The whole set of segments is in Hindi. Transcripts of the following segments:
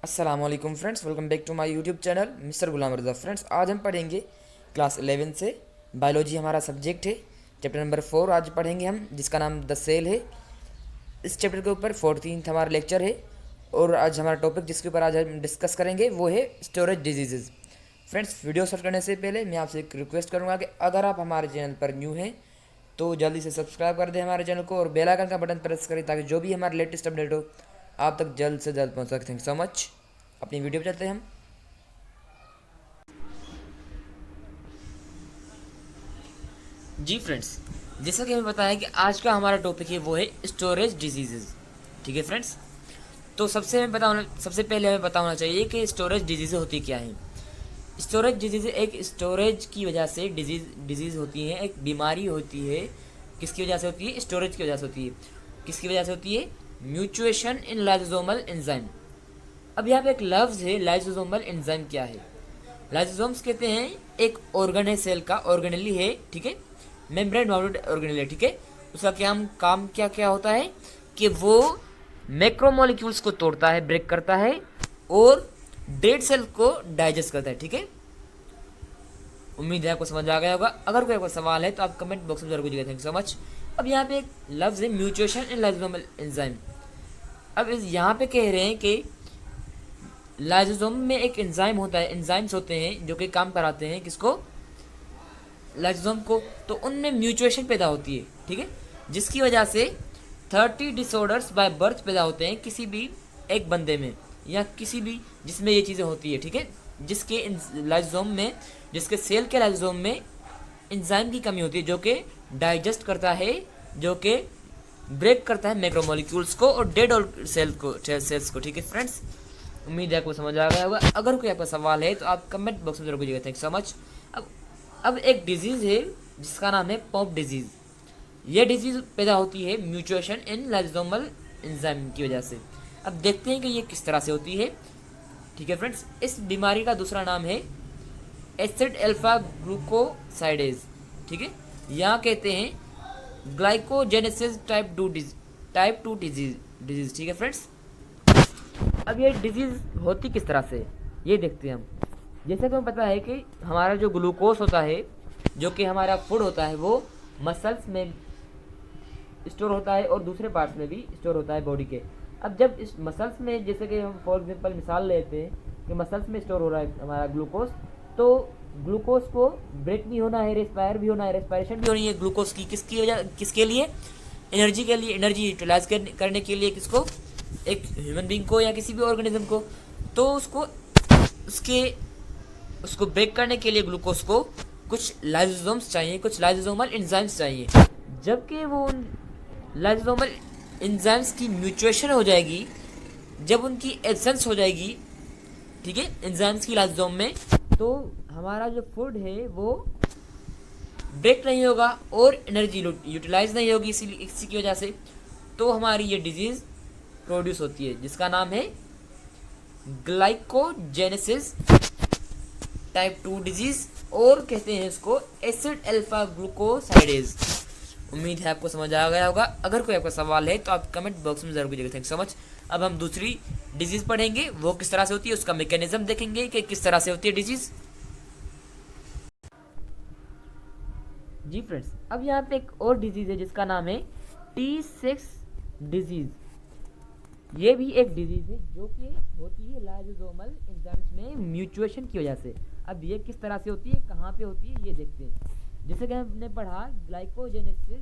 अस्सलाम वालेकुम friends, welcome back to my YouTube channel mister Ghulam Raza. Friends, आज हम पढ़ेंगे क्लास 11 से बायोलॉजी हमारा सब्जेक्ट है। चैप्टर नंबर 4 आज पढ़ेंगे हम, जिसका नाम द सेल है। इस चैप्टर के ऊपर 14th हमारा लेक्चर है और आज हमारा टॉपिक जिसके ऊपर आज हम डिस्कस करेंगे वो है storage disease. Friends, video start करने से पहले मैं आपसे एक रिक्वेस्ट करूँगा कि अगर आप हमारे चैनल पर न्यू हैं तो जल्दी से सब्सक्राइब कर दें हमारे चैनल को और बेल आइकन का बटन प्रेस करें ताकि जो भी हमारे लेटेस्ट अपडेट हो आप तक जल्द से जल्द पहुंच सके। Thank so much. अपनी वीडियो पे चलते हैं हम। जी फ्रेंड्स, जैसा कि हमें बताया कि आज का हमारा टॉपिक है वो है स्टोरेज डिजीजेज। ठीक है फ्रेंड्स, तो सबसे पहले हमें पता होना चाहिए कि स्टोरेज डिजीज होती क्या है। स्टोरेज डिजीज एक स्टोरेज की वजह से डिजीज होती है, एक बीमारी होती है। किसकी वजह से होती है? स्टोरेज की वजह से होती है। किसकी वजह से होती है? म्यूचुएशन इन लाइसोसोमल एंजाइम। अब यहाँ पे एक लफ्ज़ है लाइसोसोमल एंजाइम। क्या है? लाइसोसोम्स कहते हैं एक ऑर्गन है सेल का, ऑर्गेनेली है, ठीक है, मेम्ब्रेन बाउंडेड ऑर्गेनेली है, ठीक है। उसका काम क्या क्या होता है कि वो मैक्रोमोलिक्यूल्स को तोड़ता है, ब्रेक करता है और डेड सेल को डाइजेस्ट करता है, ठीक है। उम्मीद है आपको समझ आ गया होगा। अगर कोई आपका सवाल है तो आप कमेंट बॉक्स में जरूर कीजिएगा। Thank you so much. अब यहाँ पे एक लफ्ज़ है म्यूचुएशन इन लाइसोसोमल एंजाइम। अब इस यहाँ पे कह रहे हैं कि लाइसोसोम में एक एंजाइम होता है, एंजाइम्स होते हैं जो कि काम कराते हैं किसको? लाइसोसोम को। तो उनमें म्यूचुएशन पैदा होती है, ठीक है, जिसकी वजह से 30 डिसऑर्डर्स बाय बर्थ पैदा होते हैं किसी भी एक बंदे में या किसी भी जिसमें ये चीज़ें होती है, ठीक है, जिसके लाइसोसोम में, जिसके सेल के लाइसोसोम में एंजाइम की कमी होती है जो कि डाइजेस्ट करता है, जो कि ब्रेक करता है मैक्रोमोलिक्यूल्स को और डेड सेल्स को, ठीक है फ्रेंड्स। उम्मीद है आपको समझ आ गया होगा। अगर कोई आपका सवाल है तो आप कमेंट बॉक्स में जरूर कीजिएगा। Thank so much. अब एक डिजीज़ है जिसका नाम है पॉप डिजीज़। यह डिजीज़ पैदा होती है म्यूचुएशन इन लाइसोसोमल एंजाइम की वजह से। अब देखते हैं कि ये किस तरह से होती है, ठीक है फ्रेंड्स। इस बीमारी का दूसरा नाम है एसिड अल्फा ग्लूकोसाइडेज, ठीक है, यहाँ कहते हैं ग्लाइकोजेनेसिस टाइप टू डिजीज, ठीक है फ्रेंड्स। अब ये डिजीज़ होती किस तरह से ये देखते हैं हम। जैसे कि हमें पता है कि हमारा जो ग्लूकोज होता है, जो कि हमारा फूड होता है, वो मसल्स में स्टोर होता है और दूसरे पार्ट्स में भी स्टोर होता है बॉडी के। अब जब इस मसल्स में, जैसे कि हम फॉर एग्जांपल मिसाल लेते हैं कि मसल्स में स्टोर हो रहा है हमारा ग्लूकोज, तो ग्लूकोज को ब्रेक भी होना है, रेस्पायर भी होना है, रेस्पायरेशन भी होनी है ग्लूकोज की। किसकी वजह, किसके लिए? एनर्जी के लिए, एनर्जी यूटिलाइज करने के लिए। किसको? एक ह्यूमन बीइंग को या किसी भी ऑर्गेनिज्म को। तो उसको ब्रेक करने के लिए ग्लूकोज को कुछ लाइसोसोम्स चाहिए, कुछ लाइसोसोमल एंजाइम्स चाहिए। जबकि वो उन लाइसोसोमल एंजाइम्स की म्यूचुएशन हो जाएगी, जब उनकी एब्सेंस हो जाएगी, ठीक है, एंजाइम्स की लाइसोसोम में, तो हमारा जो फूड है वो ब्रेक नहीं होगा और एनर्जी यूटिलाइज नहीं होगी इसी की वजह से। तो हमारी ये डिजीज़ प्रोड्यूस होती है जिसका नाम है ग्लाइकोजेनेसिस टाइप 2 डिजीज, और कहते हैं इसको एसिड अल्फा ग्लूकोसाइडेज। उम्मीद है आपको समझ आ गया होगा। अगर कोई आपका सवाल है तो आप कमेंट बॉक्स में जरूर कीजिएगा। Thank so much. अब हम दूसरी डिजीज पढ़ेंगे, वो किस तरह से होती है, उसका मैकेनिज्म देखेंगे कि किस तरह से होती है डिजीज। जी फ्रेंड्स, अब यहाँ पे एक और डिजीज है जिसका नाम है T6 डिजीज। ये भी एक डिजीज है जो कि होती है लाइसोसोमल एंजाइम्स में म्यूचुएशन की वजह से। अब ये किस तरह से होती है, कहाँ पे होती है, ये देखते हैं। जैसे कि हमने पढ़ा ग्लाइकोजेनेसिस,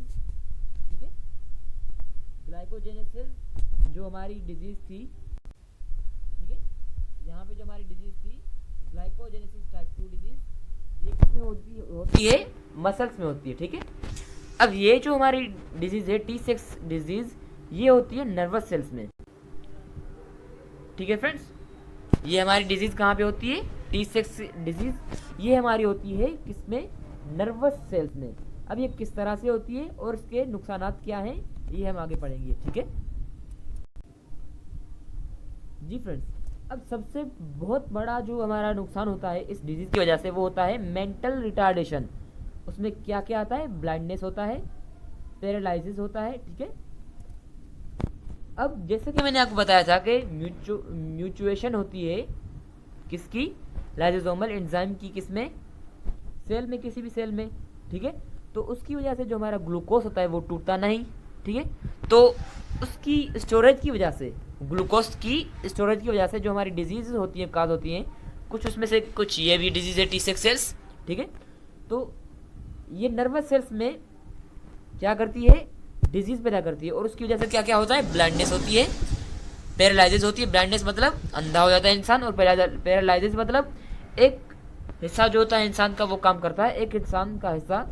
ठीक है, ग्लाइकोजेनेसिस जो हमारी डिजीज थी, ठीक है, यहाँ पे जो हमारी डिजीज थी ग्लाइकोजेनेसिस टाइप 2 डिजीज, ये किसमें होती है? मसल्स में होती है, ठीक है। अब ये जो हमारी डिजीज है T6 डिजीज, ये होती है नर्वस सेल्स में, ठीक है फ्रेंड्स। ये हमारी डिजीज़ कहाँ पे होती है? T6 डिजीज़ ये हमारी होती है किसमें? नर्वस सेल्स में। अब ये किस तरह से होती है और इसके नुकसानात क्या हैं, ये हम आगे पढ़ेंगे, ठीक है जी फ्रेंड्स। अब सबसे बहुत बड़ा जो हमारा नुकसान होता है इस डिजीज़ की वजह से, वो होता है मेंटल रिटार्डेशन। उसमें क्या क्या आता है? ब्लाइंडनेस होता है, पैरालिसिस होता है, ठीक है, अब जैसे कि मैंने आपको बताया था कि म्यूचुएशन होती है किसकी, लाइसोसोमल एंजाइम की, किसमें, सेल में, किसी भी सेल में, ठीक है। तो उसकी वजह से जो हमारा ग्लूकोज होता है वो टूटता नहीं, ठीक है। तो उसकी स्टोरेज की वजह से, ग्लूकोज की स्टोरेज की वजह से जो हमारी डिजीज होती है, काज होती हैं, कुछ उसमें से कुछ ये भी डिजीज है T6 सेल्स, ठीक है। तो ये नर्वस सेल्स में क्या करती है, डिजीज पैदा करती है, और उसकी वजह से क्या क्या होता है, ब्लाइंडनेस होती है, पैरालाइसिस होती है। ब्लाइंडनेस मतलब अंधा हो जाता है इंसान, और पैरालाइसिस मतलब एक हिस्सा जो होता है इंसान का वो काम करता है, एक इंसान का हिस्सा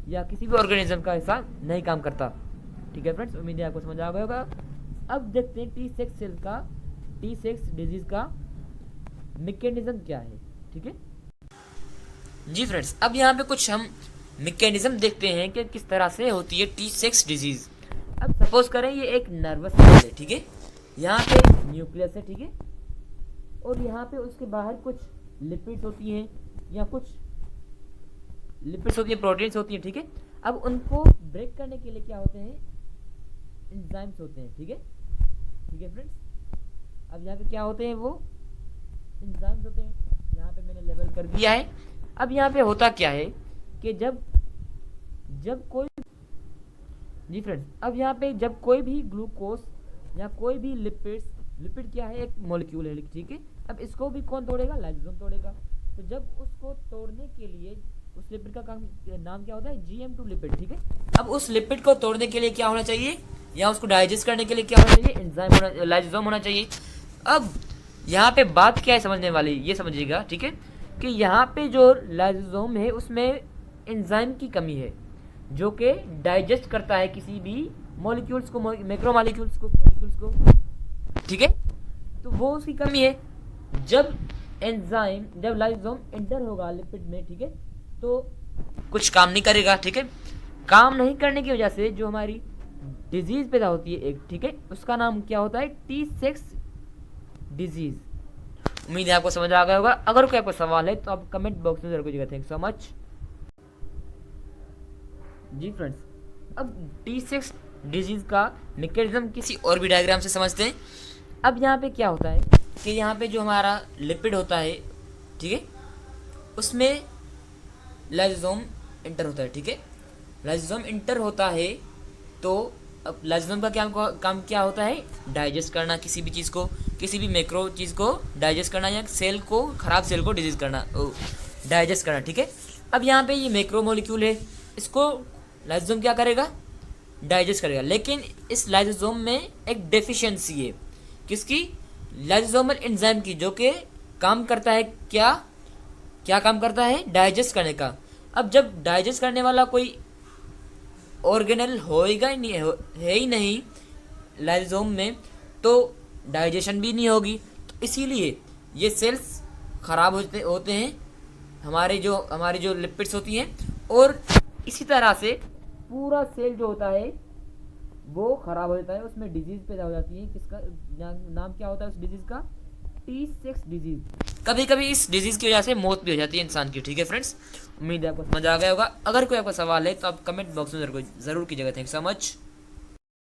या किसी भी ऑर्गेनिज्म का हिस्सा नहीं काम करता, ठीक है फ्रेंड्स। उम्मीद है आपको समझ आ गया होगा। अब देखते हैं T6 सेल का, T6 डिजीज का मैकेनिज्म क्या है, ठीक है जी फ्रेंड्स। अब यहाँ पे कुछ हम मैकेनिज्म देखते हैं कि किस तरह से होती है T6 डिजीज। अब सपोज करें ये एक नर्वस सेल है, ठीक है, यहाँ पे न्यूक्लियस है, ठीक है, और यहाँ पे उसके बाहर कुछ लिपिड्स होती हैं, या कुछ लिपिड्स होती है, प्रोटीन्स होती हैं, ठीक है। अब उनको ब्रेक करने के लिए क्या होते हैं, एंजाइम्स होते हैं, ठीक है, ठीक है फ्रेंड्स। अब यहाँ पे क्या होते हैं, वो एंजाइम्स होते हैं, यहाँ पे मैंने लेबल कर दिया है। अब यहाँ पे होता क्या है कि जब कोई, जी फ्रेंड्स, अब यहाँ पे जब कोई भी ग्लूकोज या कोई भी लिपिड क्या है, एक मॉलिक्यूल है, ठीक है। अब इसको भी कौन तोड़ेगा, लाइसोसोम तोड़ेगा। तो जब उसको तोड़ने के लिए, उस लिपिड का नाम क्या होता है, GM2 लिपिड, ठीक है। अब उस लिपिड को तोड़ने के लिए क्या होना चाहिए, या उसको डाइजेस्ट करने के लिए क्या होना चाहिए, एंजाइम होना, लाइसोसोम होना चाहिए। अब यहाँ पे बात क्या है समझने वाली, ये समझिएगा, ठीक है, कि यहाँ पे जो लाइसोसोम है उसमें एंजाइम की कमी है, जो कि डाइजेस्ट करता है किसी भी मॉलिक्यूल्स को, मैक्रो मॉलिक्यूल्स को, ठीक है। तो वो उसकी कमी है। जब लाइसोसोम एंटर होगा लिपिड में, ठीक है, तो कुछ काम नहीं करेगा, ठीक है। काम नहीं करने की वजह से जो हमारी डिजीज पैदा होती है एक, ठीक है, उसका नाम क्या होता है, T6 डिजीज। उम्मीद है आपको समझ आ गया होगा। अगर कोई आपको सवाल है तो आप कमेंट बॉक्स में जरूर कीजिएगा। थैंक सो मच जी फ्रेंड्स। अब T6 डिजीज का मैकेनिज्म किसी और भी डायग्राम से समझते हैं। अब यहाँ पे क्या होता है कि यहाँ पे जो हमारा लिपिड होता है, ठीक है, उसमें लाइसोसोम इंटर होता है, ठीक है। लाइसोसोम इंटर होता है तो अब लाइसोसोम का काम क्या होता है, डाइजेस्ट करना, किसी भी चीज़ को, किसी भी मैक्रो चीज़ को डाइजेस्ट करना, या सेल को, खराब सेल को डिजीज करना, डाइजेस्ट करना, ठीक है। अब यहाँ पे ये मैक्रो मॉलिक्यूल है, इसको लाइसोसोम क्या करेगा, डाइजेस्ट करेगा। लेकिन इस लाइसोसोम में एक डेफिशिएंसी है, किसकी, लाइसोसोमल एंजाइम की, जो कि काम करता है क्या काम करता है, डाइजेस्ट करने का। अब जब डाइजेस्ट करने वाला कोई ऑर्गेनल होएगा ही नहीं, है ही नहीं लाइसोसोम में, तो डाइजेशन भी नहीं होगी। तो इसीलिए ये सेल्स खराब होते हैं, हमारी जो लिपिड्स होती हैं, और इसी तरह से पूरा सेल जो होता है वो खराब हो जाता है, उसमें डिजीज पैदा हो जाती है। किसका नाम क्या होता है उस डिजीज का, T6 डिजीज। कभी कभी इस डिजीज की वजह से मौत भी हो जाती है इंसान की, ठीक है फ्रेंड्स। उम्मीद है आपको समझ आ गया होगा। अगर कोई आपका सवाल है तो आप कमेंट बॉक्स में जरूर कीजिएगा। Thank so much.